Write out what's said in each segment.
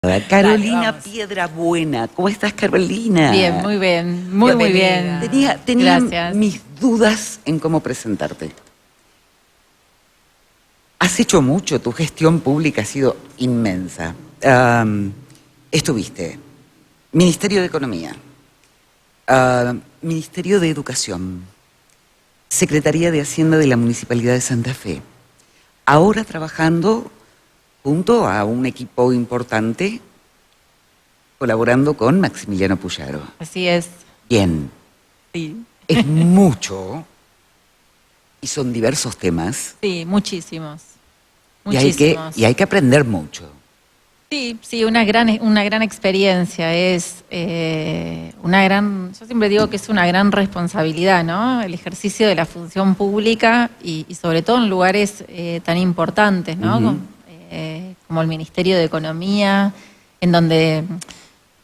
Carolina Vale, Piedrabuena. ¿Cómo estás, Carolina? bien, muy bien, muy bien. Tenía Gracias. mis dudas en cómo presentarte. Has hecho mucho, tu gestión pública ha sido inmensa. Estuviste Ministerio de Economía, Ministerio de Educación, Secretaría de Hacienda de la Municipalidad de Santa Fe. Ahora trabajando junto a un equipo importante, colaborando con Maximiliano Puyaro. Así es. Bien, Sí. es mucho y son diversos temas Sí, muchísimos. y hay Muchísimos. que aprender mucho. Sí, una gran experiencia. Es yo siempre digo que es una gran responsabilidad, ¿no? El ejercicio de la función pública y sobre todo en lugares tan importantes, ¿no? Como el Ministerio de Economía, en donde,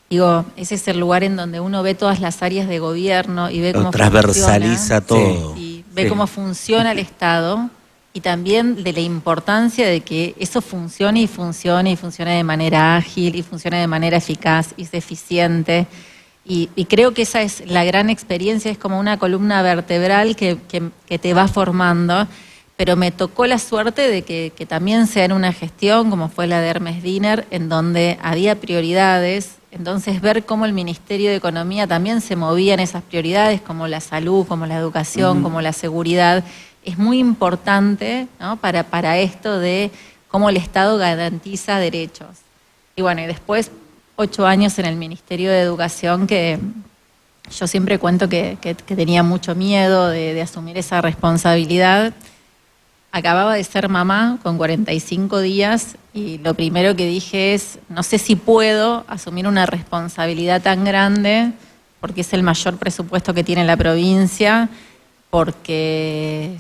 digo, ese es el lugar en donde uno ve todas las áreas de gobierno y ve Lo cómo transversaliza todo. y ve Sí. cómo funciona el Estado. Y también de la importancia de que eso funcione y funcione de manera ágil y funcione de manera eficaz y sea eficiente. Y creo que esa es la gran experiencia, es como una columna vertebral que te va formando. Pero me tocó la suerte de que también sea en una gestión como fue la de Hermes Diner, en donde había prioridades. Entonces ver cómo el Ministerio de Economía también se movía en esas prioridades, como la salud, como la educación, como la seguridad, es muy importante, ¿no? para esto de cómo el Estado garantiza derechos. Y bueno, y después 8 años en el Ministerio de Educación, que yo siempre cuento que tenía mucho miedo de asumir esa responsabilidad. Acababa de ser mamá con 45 días y lo primero que dije es, no sé si puedo asumir una responsabilidad tan grande, porque es el mayor presupuesto que tiene la provincia, porque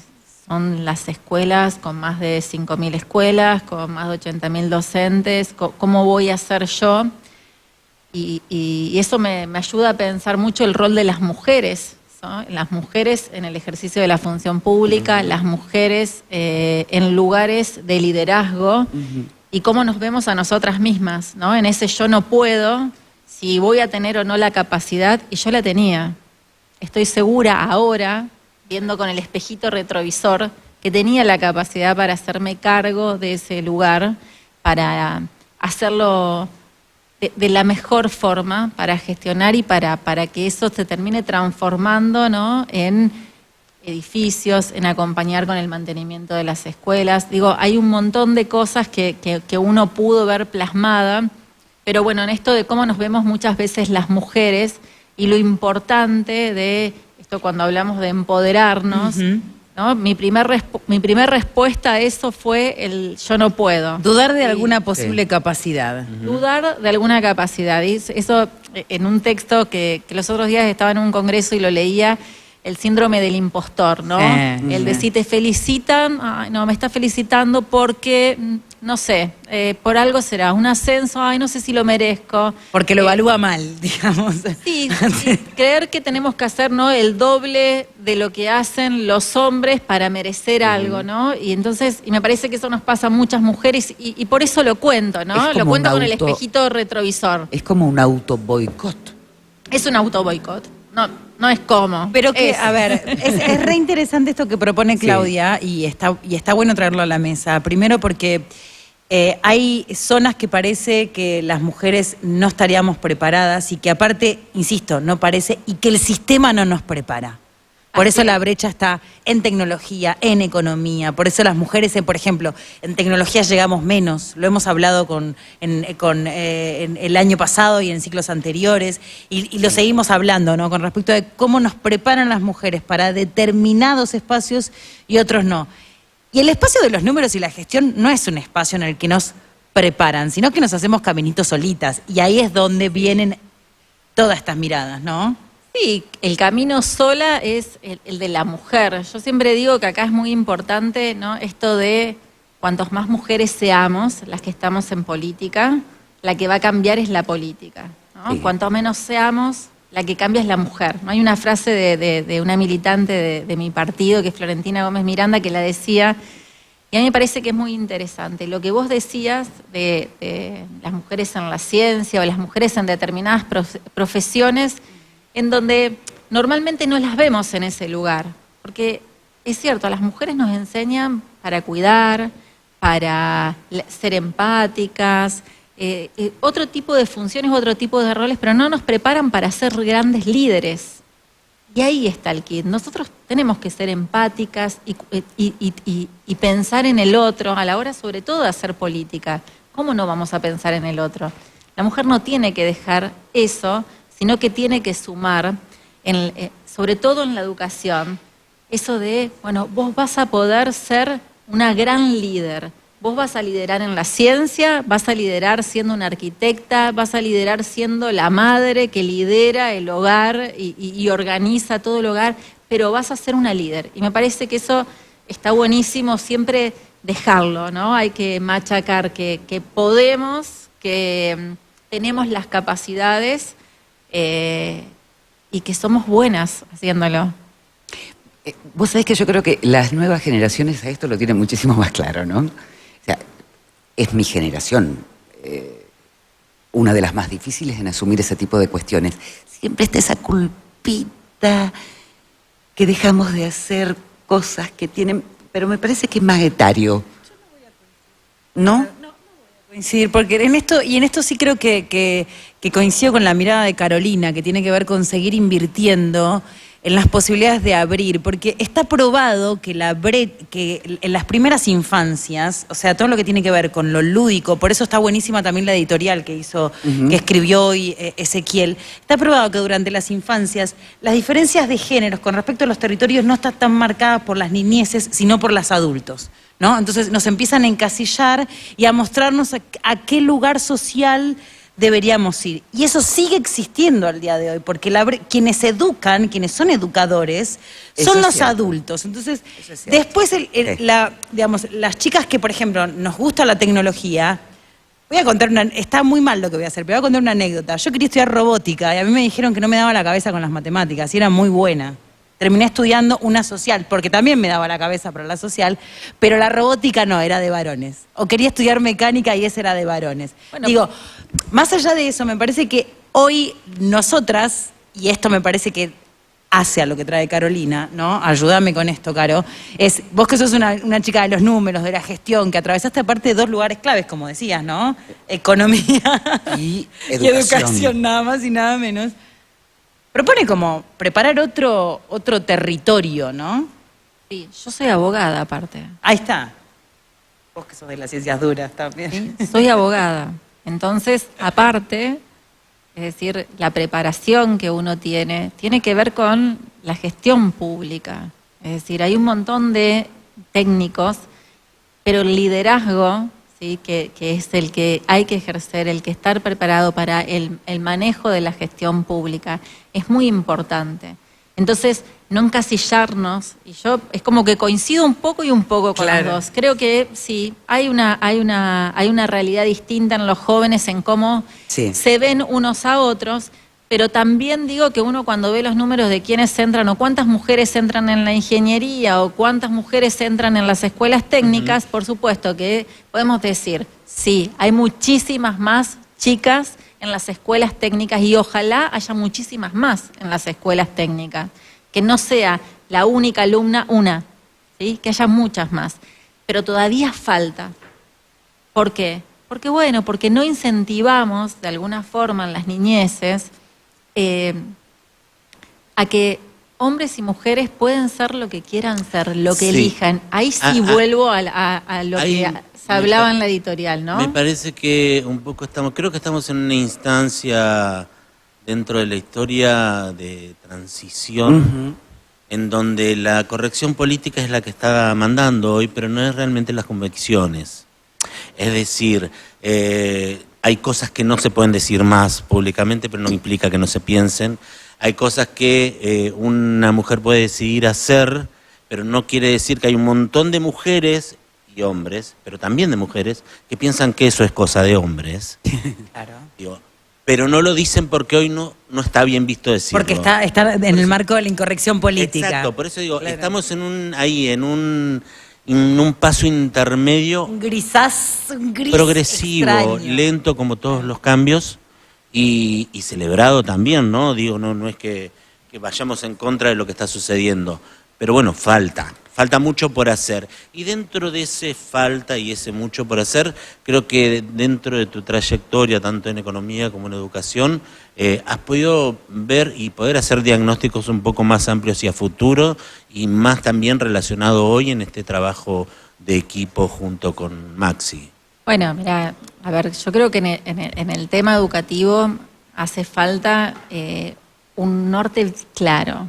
son las escuelas con más de 5.000 escuelas, con más de 80.000 docentes. ¿Cómo voy a hacer yo? Y eso me ayuda a pensar mucho el rol de las mujeres, ¿no? Las mujeres en el ejercicio de la función pública, las mujeres en lugares de liderazgo y cómo nos vemos a nosotras mismas, ¿no? En ese yo no puedo, si voy a tener o no la capacidad, y yo la tenía. Estoy segura ahora, viendo con el espejito retrovisor, que tenía la capacidad para hacerme cargo de ese lugar, para hacerlo de la mejor forma, para gestionar y para que eso se termine transformando, ¿no? En edificios, en acompañar con el mantenimiento de las escuelas. Digo, hay un montón de cosas que uno pudo ver plasmada, pero bueno, en esto de cómo nos vemos muchas veces las mujeres y lo importante de esto cuando hablamos de empoderarnos, ¿no? Mi primer respuesta a eso fue el yo no puedo. Dudar de alguna posible capacidad. Dudar de alguna capacidad. Y eso en un texto que los otros días estaba en un congreso y lo leía, el síndrome del impostor, ¿no? El de si te felicitan, ay, no, me está felicitando porque, no sé, por algo será, un ascenso, ay, no sé si lo merezco. Porque lo evalúa mal, digamos. Sí, creer que tenemos que hacer, ¿no? El doble de lo que hacen los hombres para merecer algo, ¿no? Y entonces, y me parece que eso nos pasa a muchas mujeres y por eso lo cuento, ¿no? Lo cuento con el espejito retrovisor. Es como un auto boicot. Es un auto boicot. No es como. Pero que, es. a ver, es re interesante esto que propone Claudia y está bueno traerlo a la mesa. Primero porque hay zonas que parece que las mujeres no estaríamos preparadas y que aparte, insisto, no parece, y que el sistema no nos prepara. Por eso la brecha está en tecnología, en economía. Por eso las mujeres, por ejemplo, en tecnología llegamos menos. Lo hemos hablado en el año pasado y en ciclos anteriores. Y lo seguimos hablando, ¿no? Con respecto de cómo nos preparan las mujeres para determinados espacios y otros no. Y el espacio de los números y la gestión no es un espacio en el que nos preparan, sino que nos hacemos caminitos solitas. Y ahí es donde vienen todas estas miradas, ¿no? Sí, el camino sola es el de la mujer. Yo siempre digo que acá es muy importante, ¿no? Esto de cuantos más mujeres seamos, las que estamos en política, la que va a cambiar es la política, ¿no? Sí. Cuanto menos seamos, la que cambia es la mujer. ¿No? Hay una frase de una militante de mi partido, que es Florentina Gómez Miranda, que la decía, Y a mí me parece que es muy interesante. Lo que vos decías de las mujeres en la ciencia o las mujeres en determinadas profesiones, en donde normalmente no las vemos en ese lugar. Porque es cierto, a las mujeres nos enseñan para cuidar, para ser empáticas, otro tipo de funciones, otro tipo de roles, pero no nos preparan para ser grandes líderes. Y ahí está el kit. Nosotros tenemos que ser empáticas y pensar en el otro a la hora, sobre todo, de hacer política. ¿Cómo no vamos a pensar en el otro? La mujer no tiene que dejar eso, sino que tiene que sumar, sobre todo en la educación, eso de, bueno, vos vas a poder ser una gran líder. Vos vas a liderar en la ciencia, vas a liderar siendo una arquitecta, vas a liderar siendo la madre que lidera el hogar y organiza todo el hogar, pero vas a ser una líder. Y me parece que eso está buenísimo siempre dejarlo, ¿no? Hay que machacar que podemos, que tenemos las capacidades y que somos buenas haciéndolo. Vos sabés que yo creo que las nuevas generaciones a esto lo tienen muchísimo más claro, ¿no? O sea, es mi generación una de las más difíciles en asumir ese tipo de cuestiones. Siempre está esa culpita que dejamos de hacer cosas que tienen, pero me parece que es más etario. ¿No? Coincidir, porque en esto sí creo que coincido con la mirada de Carolina, que tiene que ver con seguir invirtiendo en las posibilidades de abrir, porque está probado que que en las primeras infancias, o sea, todo lo que tiene que ver con lo lúdico, por eso está buenísima también la editorial que hizo, que escribió hoy Ezequiel, está probado que durante las infancias las diferencias de géneros con respecto a los territorios no están tan marcadas por las niñeces, sino por los adultos, ¿no? Entonces nos empiezan a encasillar y a mostrarnos a qué lugar social deberíamos ir. Y eso sigue existiendo al día de hoy, porque quienes educan, quienes son educadores, son los adultos. Entonces, después, digamos, las chicas que, por ejemplo, nos gusta la tecnología, voy a contar está muy mal lo que voy a hacer, pero voy a contar una anécdota. Yo quería estudiar robótica y a mí me dijeron que no me daba la cabeza con las matemáticas y era muy buena. Terminé estudiando una social, porque también me daba la cabeza para la social, pero la robótica no, era de varones. O quería estudiar mecánica y esa era de varones. Bueno, digo, más allá de eso, me parece que hoy nosotras, y esto me parece que hace a lo que trae Carolina, ¿no? Ayúdame con esto, Caro. Vos que sos una chica de los números, de la gestión, que atravesaste aparte de dos lugares claves, como decías, ¿no? Economía y educación, nada más y nada menos. Propone como preparar otro territorio, ¿no? Sí, yo soy abogada aparte. Ahí está. Vos que sos de las ciencias duras también. ¿Sí? Soy abogada. Entonces, aparte, es decir, la preparación que uno tiene que ver con la gestión pública. Es decir, hay un montón de técnicos, pero el liderazgo, ¿sí? que es el que hay que ejercer, el que estar preparado para el manejo de la gestión pública, es muy importante. Entonces, no encasillarnos, y yo es como que coincido un poco y un poco con los dos. Creo que sí, hay una realidad distinta en los jóvenes en cómo se ven unos a otros, pero también digo que uno cuando ve los números de quiénes entran o cuántas mujeres entran en la ingeniería o cuántas mujeres entran en las escuelas técnicas, por supuesto que podemos decir, sí, hay muchísimas más chicas en las escuelas técnicas y ojalá haya muchísimas más en las escuelas técnicas, que no sea la única alumna una, ¿sí? Que haya muchas más, pero todavía falta. ¿Por qué? Porque no incentivamos de alguna forma en las niñeces a que hombres y mujeres pueden ser lo que quieran ser, lo que elijan. Ahí sí vuelvo a lo que se hablaba en la editorial, ¿no? Me parece que un poco creo que estamos en una instancia dentro de la historia de transición, en donde la corrección política es la que está mandando hoy, pero no es realmente las convicciones. Es decir, hay cosas que no se pueden decir más públicamente, pero no implica que no se piensen. Hay cosas que una mujer puede decidir hacer, pero no quiere decir que hay un montón de mujeres y hombres, pero también de mujeres, que piensan que eso es cosa de hombres. Claro. Digo, pero no lo dicen porque hoy no está bien visto decirlo. Porque está en el marco de la incorrección política. Exacto, por eso digo, estamos en un en un paso intermedio Un gris progresivo, extraño. lento como todos los cambios y celebrado también, ¿no? Digo, no es que vayamos en contra de lo que está sucediendo, pero bueno, falta mucho por hacer. Y dentro de ese falta y ese mucho por hacer, creo que dentro de tu trayectoria, tanto en economía como en educación, has podido ver y poder hacer diagnósticos un poco más amplios hacia futuro y más también relacionado hoy en este trabajo de equipo junto con Maxi. Bueno, mira, a ver, yo creo que en el tema educativo hace falta un norte claro,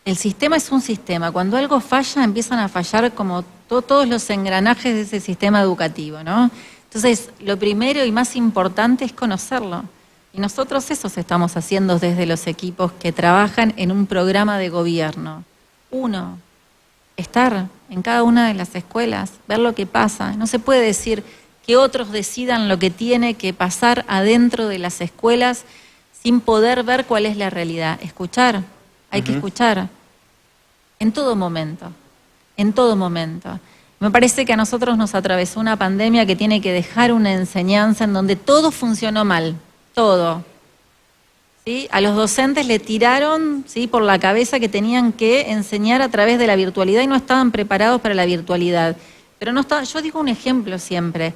El sistema es un sistema. Cuando algo falla, empiezan a fallar como todos los engranajes de ese sistema educativo, ¿no? Entonces, lo primero y más importante es conocerlo. Y nosotros eso estamos haciendo desde los equipos que trabajan en un programa de gobierno. Uno, estar en cada una de las escuelas, ver lo que pasa. No se puede decir que otros decidan lo que tiene que pasar adentro de las escuelas sin poder ver cuál es la realidad. Escuchar, hay que escuchar. En todo momento. Me parece que a nosotros nos atravesó una pandemia que tiene que dejar una enseñanza en donde todo funcionó mal, todo. ¿Sí? A los docentes le tiraron, ¿sí?, por la cabeza que tenían que enseñar a través de la virtualidad y no estaban preparados para la virtualidad. Pero no estaba, yo digo un ejemplo siempre,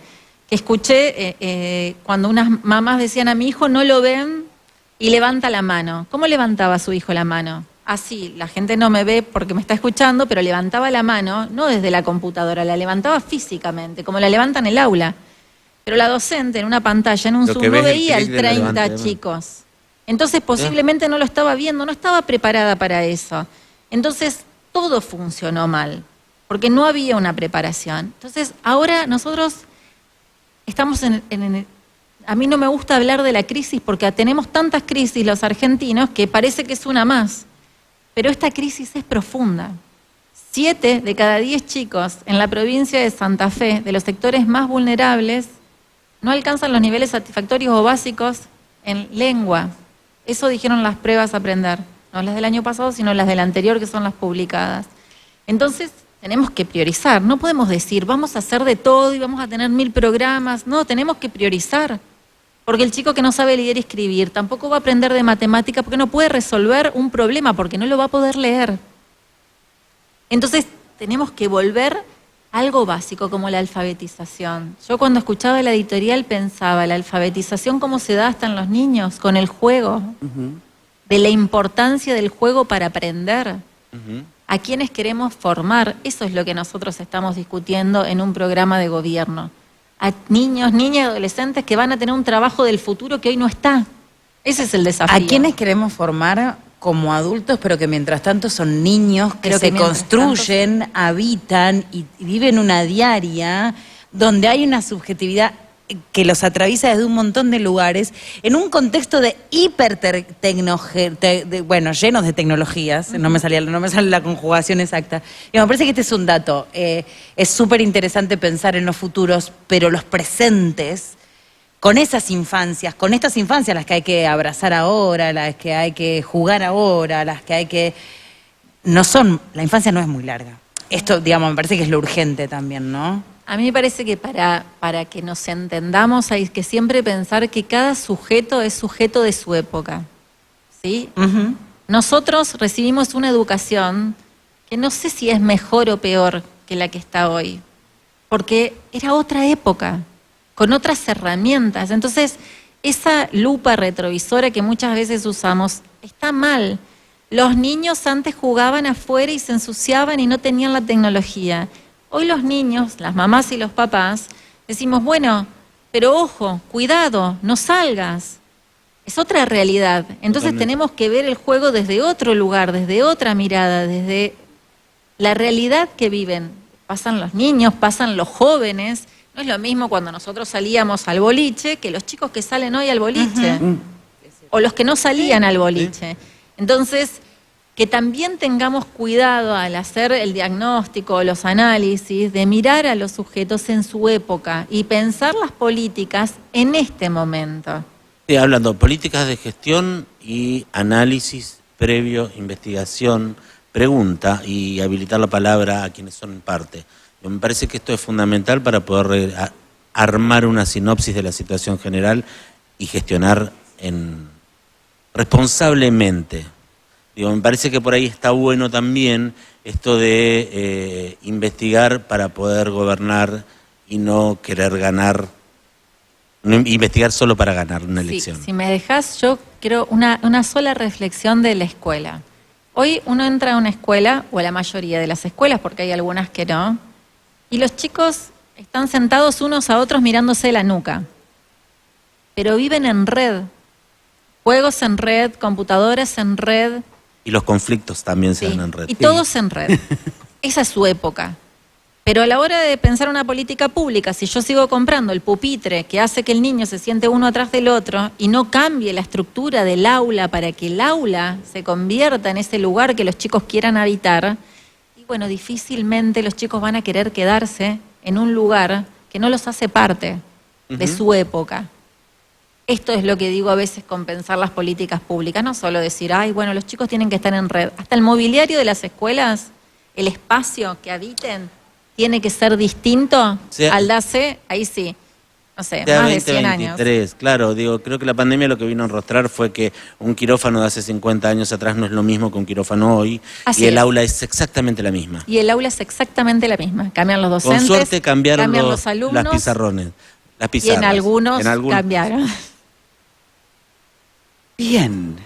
que escuché cuando unas mamás decían a mi hijo no lo ven y levanta la mano. ¿Cómo levantaba su hijo la mano? Así, la gente no me ve porque me está escuchando, pero levantaba la mano, no desde la computadora, la levantaba físicamente, como la levanta en el aula. Pero la docente en una pantalla, en un Zoom, no veía el 30 chicos. Entonces posiblemente no lo estaba viendo, no estaba preparada para eso. Entonces todo funcionó mal, porque no había una preparación. Entonces ahora nosotros estamos a mí no me gusta hablar de la crisis porque tenemos tantas crisis los argentinos que parece que es una más. Pero esta crisis es profunda. 7 de cada 10 chicos en la provincia de Santa Fe, de los sectores más vulnerables, no alcanzan los niveles satisfactorios o básicos en lengua. Eso dijeron las pruebas a aprender. No las del año pasado, sino las del anterior, que son las publicadas. Entonces, tenemos que priorizar. No podemos decir, vamos a hacer de todo y vamos a tener 1000 programas. No, tenemos que priorizar. Porque el chico que no sabe leer y escribir tampoco va a aprender de matemática porque no puede resolver un problema, porque no lo va a poder leer. Entonces, tenemos que volver a algo básico como la alfabetización. Yo cuando escuchaba la editorial pensaba, la alfabetización cómo se da hasta en los niños, con el juego, de la importancia del juego para aprender. ¿A quiénes queremos formar? Eso es lo que nosotros estamos discutiendo en un programa de gobierno. A niños, niñas y adolescentes que van a tener un trabajo del futuro que hoy no está. Ese es el desafío. ¿A quiénes queremos formar como adultos, pero que mientras tanto son niños que se construyen, habitan y viven una diaria donde hay una subjetividad que los atraviesa desde un montón de lugares, en un contexto de llenos de tecnologías, no me sale la conjugación exacta. Y me parece que este es un dato. Es súper interesante pensar en los futuros, pero los presentes, con esas infancias, con estas infancias las que hay que abrazar ahora, las que hay que jugar ahora, las que hay que... la infancia no es muy larga. Esto, digamos, me parece que es lo urgente también, ¿no? A mí me parece que para que nos entendamos hay que siempre pensar que cada sujeto es sujeto de su época, ¿sí? Nosotros recibimos una educación que no sé si es mejor o peor que la que está hoy, porque era otra época, con otras herramientas. Entonces, esa lupa retrovisora que muchas veces usamos está mal. Los niños antes jugaban afuera y se ensuciaban y no tenían la tecnología. Hoy los niños, las mamás y los papás, decimos, bueno, pero ojo, cuidado, no salgas. Es otra realidad. Entonces tenemos que ver el juego desde otro lugar, desde otra mirada, desde la realidad que viven. Pasan los niños, pasan los jóvenes. No es lo mismo cuando nosotros salíamos al boliche que los chicos que salen hoy al boliche. O los que no salían al boliche. Entonces, que también tengamos cuidado al hacer el diagnóstico o los análisis de mirar a los sujetos en su época y pensar las políticas en este momento. Sí, hablando de políticas de gestión y análisis previo, investigación, pregunta y habilitar la palabra a quienes son parte. Me parece que esto es fundamental para poder armar una sinopsis de la situación general y gestionar responsablemente. Me parece que por ahí está bueno también esto de investigar para poder gobernar y no querer ganar, no investigar solo para ganar una elección. Sí, si me dejas, yo quiero una sola reflexión de la escuela. Hoy uno entra a una escuela, o a la mayoría de las escuelas, porque hay algunas que no, y los chicos están sentados unos a otros mirándose la nuca, pero viven en red, juegos en red, computadoras en red. Y los conflictos también se dan en red. Y todos en red. Esa es su época. Pero a la hora de pensar una política pública, si yo sigo comprando el pupitre que hace que el niño se siente uno atrás del otro y no cambie la estructura del aula para que el aula se convierta en ese lugar que los chicos quieran habitar, y bueno, difícilmente los chicos van a querer quedarse en un lugar que no los hace parte de su época. Esto es lo que digo a veces con pensar las políticas públicas, no solo decir, ay, bueno, los chicos tienen que estar en red. Hasta el mobiliario de las escuelas, el espacio que habiten, tiene que ser distinto al DACE, ahí sí, no sé, más de 100 años. Claro, creo que la pandemia lo que vino a enrostrar fue que un quirófano de hace 50 años atrás no es lo mismo que un quirófano hoy, y el aula es exactamente la misma. Y el aula es exactamente la misma. Cambian los docentes, con suerte cambiaron los alumnos, las pizarrones, las pizarras. Y en algunos cambiaron. Bien.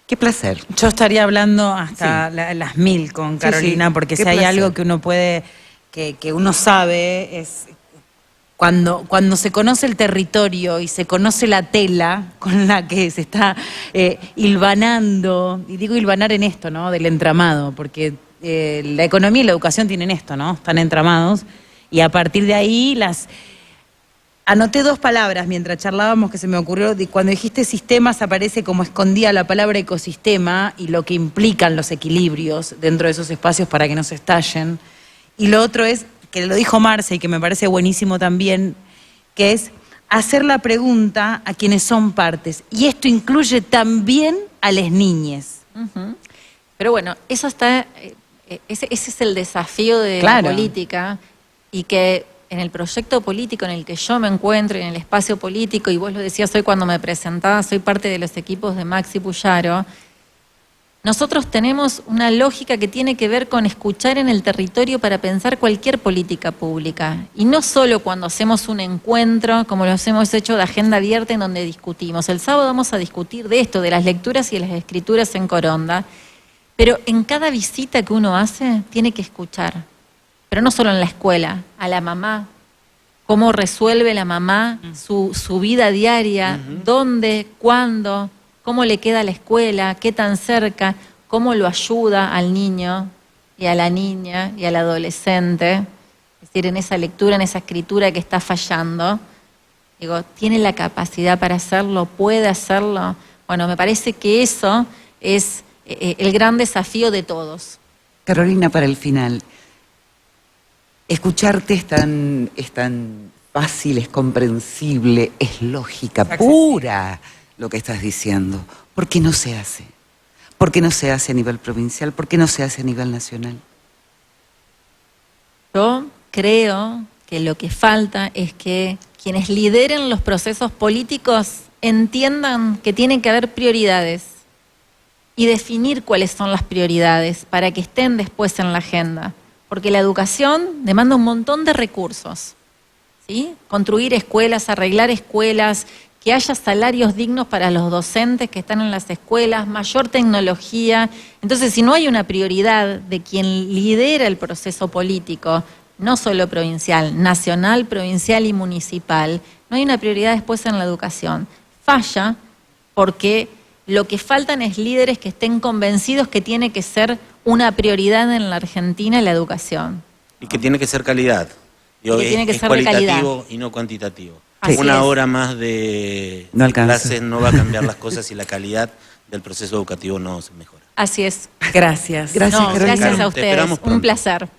Qué placer. Yo estaría hablando hasta las 1000 con Carolina, porque si hay algo que uno puede, que uno sabe, es cuando se conoce el territorio y se conoce la tela con la que se está hilvanando, y digo hilvanar en esto, ¿no? Del entramado, porque la economía y la educación tienen esto, ¿no? Están entramados, y a partir de ahí anoté 2 palabras mientras charlábamos que se me ocurrió. Cuando dijiste sistemas aparece como escondida la palabra ecosistema y lo que implican los equilibrios dentro de esos espacios para que no se estallen. Y lo otro es, que lo dijo Marce y que me parece buenísimo también, que es hacer la pregunta a quienes son partes. Y esto incluye también a las niñes. Pero bueno, eso está, ese es el desafío de la política, y que en el proyecto político en el que yo me encuentro y en el espacio político, y vos lo decías hoy cuando me presentabas, soy parte de los equipos de Maxi Puyaro, nosotros tenemos una lógica que tiene que ver con escuchar en el territorio para pensar cualquier política pública. Y no solo cuando hacemos un encuentro, como lo hemos hecho de agenda abierta, en donde discutimos. El sábado vamos a discutir de esto, de las lecturas y de las escrituras en Coronda, pero en cada visita que uno hace tiene que escuchar. Pero no solo en la escuela, a la mamá, cómo resuelve la mamá su vida diaria, dónde, cuándo, cómo le queda la escuela, qué tan cerca, cómo lo ayuda al niño y a la niña y al adolescente, es decir, en esa lectura, en esa escritura que está fallando. Digo, ¿tiene la capacidad para hacerlo? ¿Puede hacerlo? Bueno, me parece que eso es el gran desafío de todos. Carolina, para el final, escucharte es tan fácil, es comprensible, es lógica pura lo que estás diciendo. ¿Por qué no se hace? ¿Por qué no se hace a nivel provincial? ¿Por qué no se hace a nivel nacional? Yo creo que lo que falta es que quienes lideren los procesos políticos entiendan que tienen que haber prioridades y definir cuáles son las prioridades para que estén después en la agenda. Porque la educación demanda un montón de recursos, ¿sí? Construir escuelas, arreglar escuelas, que haya salarios dignos para los docentes que están en las escuelas, mayor tecnología. Entonces, si no hay una prioridad de quien lidera el proceso político, no solo provincial, nacional, provincial y municipal, no hay una prioridad después en la educación. Falla porque lo que faltan es líderes que estén convencidos que tiene que ser una prioridad en la Argentina la educación. Y que tiene que ser calidad. Tiene que es ser cualitativo de calidad y no cuantitativo. Una hora más de clases no va a cambiar las cosas y la calidad del proceso educativo no se mejora. Así es. Gracias. Gracias, Gracias a Te ustedes. esperamos pronto. Un placer.